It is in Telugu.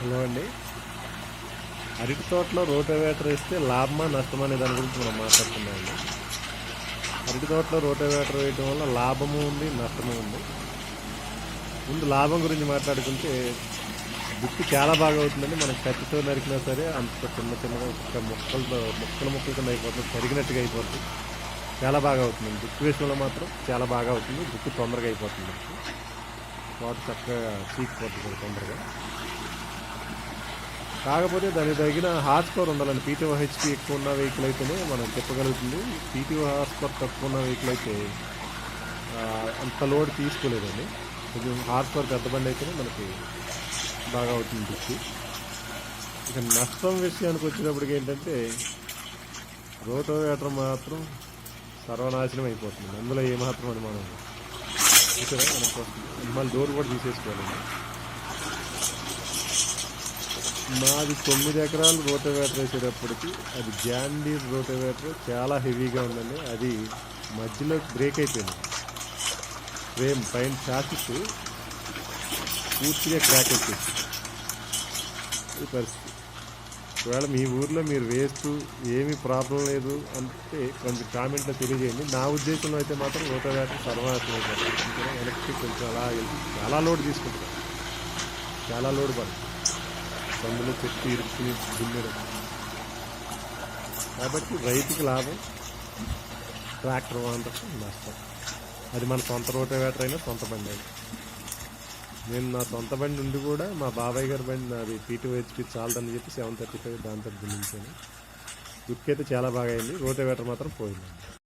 హలో అండి. అరటి తోటలో రోటోవేటర్ వేస్తే లాభమా నష్టమా అనే దాని గురించి మనం మాట్లాడుతున్నామండి. అరటి తోటలో రోటోవేటర్ వేయడం వల్ల లాభము ఉంది, నష్టము ఉంది. ముందు లాభం గురించి మాట్లాడుకుంటే దుక్కి చాలా బాగా అవుతుందండి. మనం కత్తితో నరికినా సరే అంత చిన్న చిన్నగా ఒక ముక్కలు కింద అయిపోతుంది, తరిగినట్టుగా అయిపోతుంది. చాలా బాగా అవుతుందండి. దుక్కి విషయంలో మాత్రం చాలా బాగా అవుతుంది. దుక్కి తొందరగా అయిపోతుంది. వాటర్ చక్కగా చీకిపోతుంది తొందరగా. కాకపోతే దానికి తగిన హార్స్ పవర్ ఉండాలండి. పీటీఓ హెచ్పి ఎక్కువ ఉన్న వెహికల్ అయితేనే మనం తిప్పగలుగుతుంది. పీటీఓ హార్స్ పవర్ తక్కువ ఉన్న వెహికల్ అయితే అంత లోడ్ తీసుకోలేదండి. కొంచెం హార్స్ పవర్ పెద్ద బండి అయితేనే మనకి బాగా అవుతుంది దుక్కి. ఇక నష్టం విషయానికి వచ్చేటప్పటికి ఏంటంటే రోటోవేటర్ మాత్రం సర్వనాశనం అయిపోతుంది. అందులో ఏమాత్రం అనుమానం లేదు. చూసారా మనకు మళ్ళీ డోర్ కూడా తీసేసుకోవాలండి. మాది 9 ఎకరాలు రోటోవేటర్ వేసేటప్పటికి అది జాండీర్ రోటోవేటర్ చాలా హెవీగా ఉందండి. అది మధ్యలో బ్రేక్ అయిపోయింది. ఫ్రేమ్ పైన చాసిస్ పూర్తిగా క్రాక్ అయిపోయింది. ఈ పరిస్థితి. ఒకవేళ మీ ఊర్లో మీరు వేస్తూ ఏమీ ప్రాబ్లం లేదు అంటే కొంచెం కామెంట్లో తెలియజేయండి. నా ఉద్దేశంలో అయితే మాత్రం రోటోవేటర్ సర్వనాశనం అయిపోతుంది. ఎలక్ట్రిక్ కొంచెం అలా చాలా లోడ్ తీసుకుంటారు, చాలా లోడ్ పడుతుంది. అందులో చెట్టు ఇరుక్కుని దున్నడం. కాబట్టి రైతుకి లాభం, ట్రాక్టర్ వాళ్ళకి నష్టం. అది మన సొంత రోటోవేటర్ అయినా సొంత బండి అయినా. నేను నా సొంత బండి ఉండి కూడా మా బాబాయ్ గారి బండి నాది పీటీఓ హెచ్పి చాలదని చెప్పి 735 దాంతో దున్నించాను. దుక్కి అయితే చాలా బాగా అయింది. రోటోవేటర్ మాత్రం పోయిందండి.